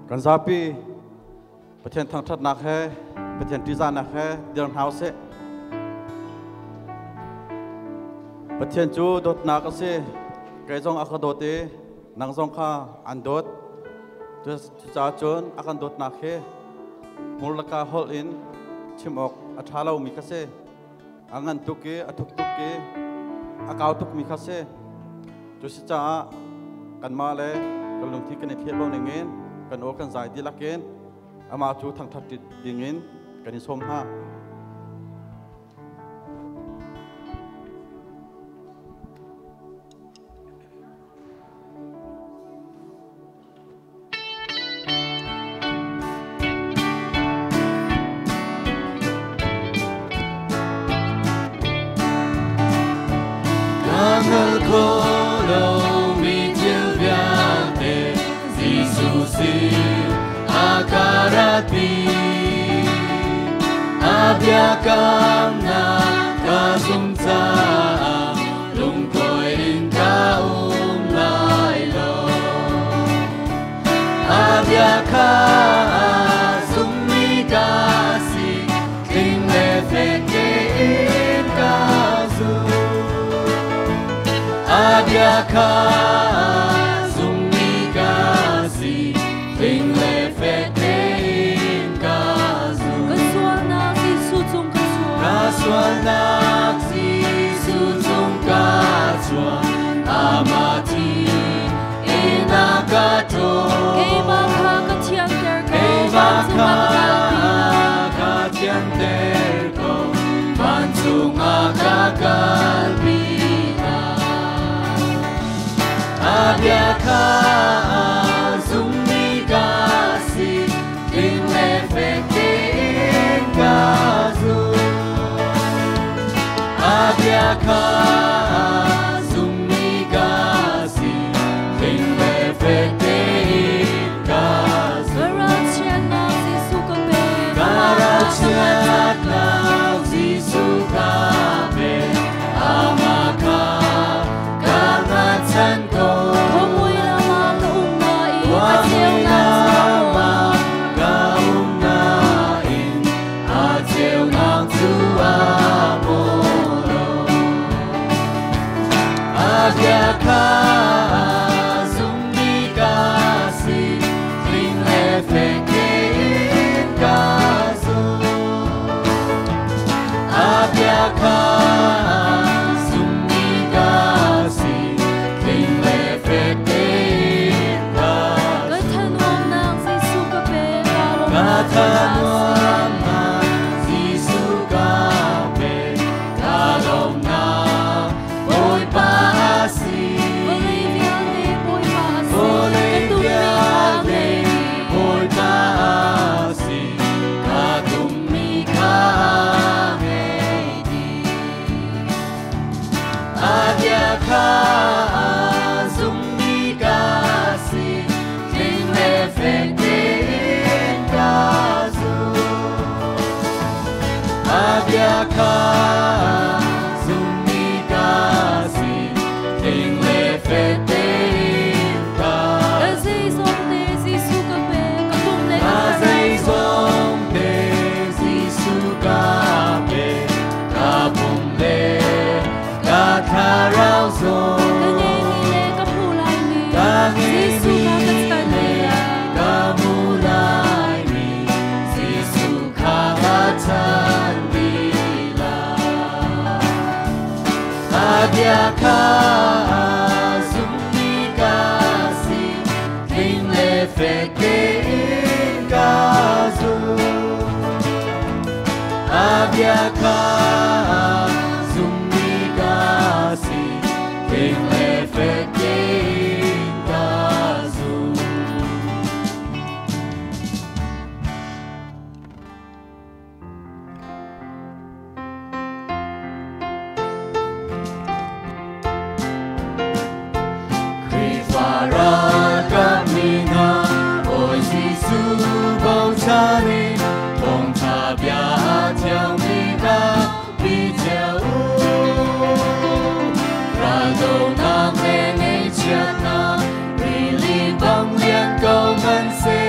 กันซาปีประเทศทางทัดนักแห่ประเทศที่จานนักแห่เดือนเฮาเสประเทศจูดดนักเสไกจงอักโดดนังจงข้าอันโดดตัวจ่าจนอักโดดนักแห่มูลค่าฮอลอินชิมออกอัฐาลามีคาเซอังันตุกีอัทุกตุกีอากาวตุกมีคาเซจุสิจ่ากันมาเลยกันลงที่กันในเทียบเราในเงินกันโอกันใจดีลักเกนอามาจูทางทัดติดดิเงินกันนิสมห้าAbiakamna kasumsa lungkoy in kaumlaylo Abiaka sumigasi kinefeke in kazu Abiaka sumigasi kinefeke Kaswanak si sujung kaswan amati inagato katiang terko mansung akakalbina Abiaka sumigasi kinefeke ingazu Abiaka sumigasi kinefeke ingazu Karachiat si sukabe amaka kangatsan ko Wahinama kaumnain atil ng tuamo Abiaka sumigasi kinefeke ingazu Abiaka sumigasi kinefeke ingazu Katanwam nang si sukape kalom na boy paasi Boliviane boy paasi katumikangedi Abiaka sumigasi kinefeke ingazu Abiaka sumigasi kinefeke Abiaka sumigasi kinefeke ingazu Abiaka sumigasi kinefeke ingazu Krifara kamina oi si subau chani bong tabia tiao mika bi tiao Rado nang nene chiat na Rili bang lian gao man se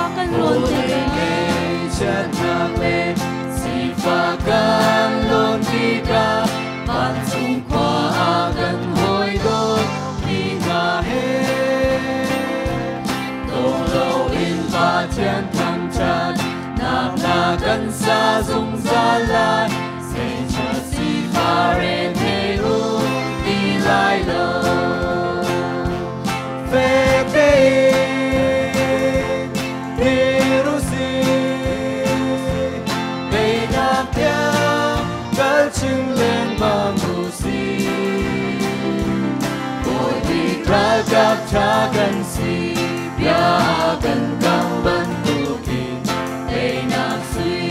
pha kan lon te chân ngang lên si pha kan lon đi ca bạn chung qua gần hồi đôi đi ngà hết tô lâu in và chân thăng tràn nàng na gần xa dung ra lại sẽ chờ si pha ren hê u đi lại lâu về đây chừng lên mà mù si ôi vì ra gặp cha gần si bia gần căng bắn tu kinh để nàng suy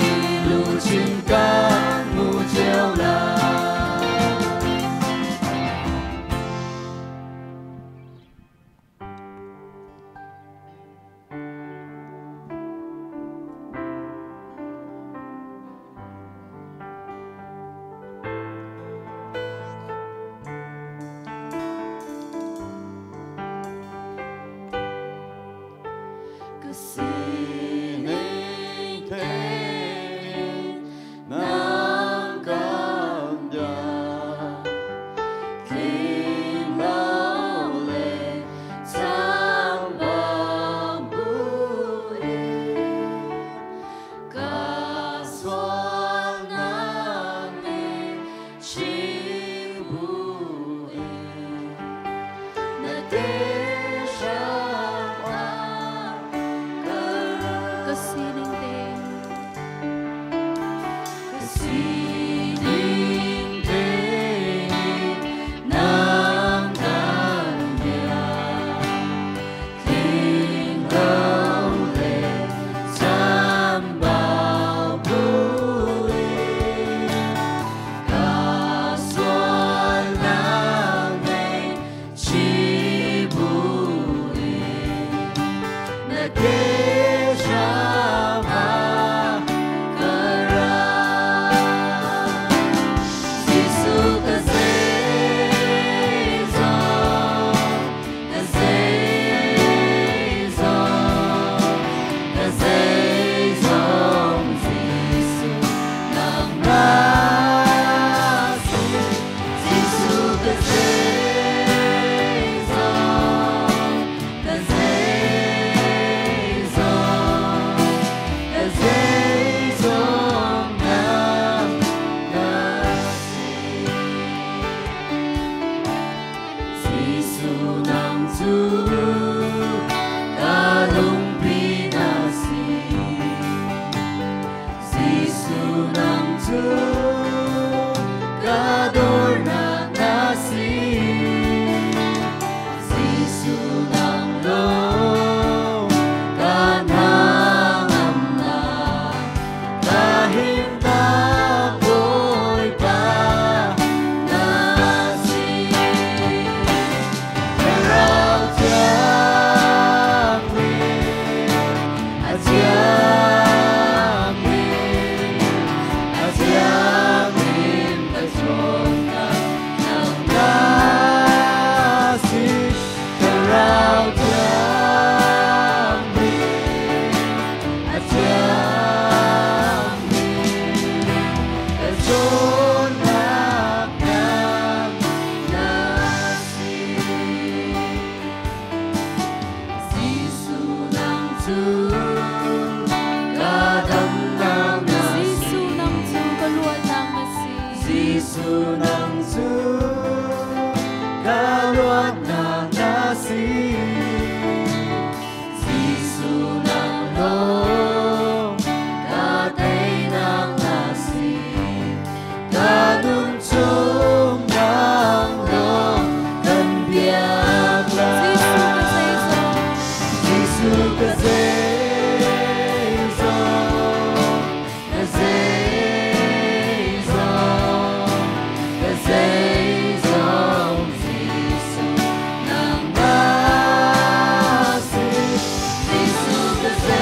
lưu chừng ca mù treo la Jesus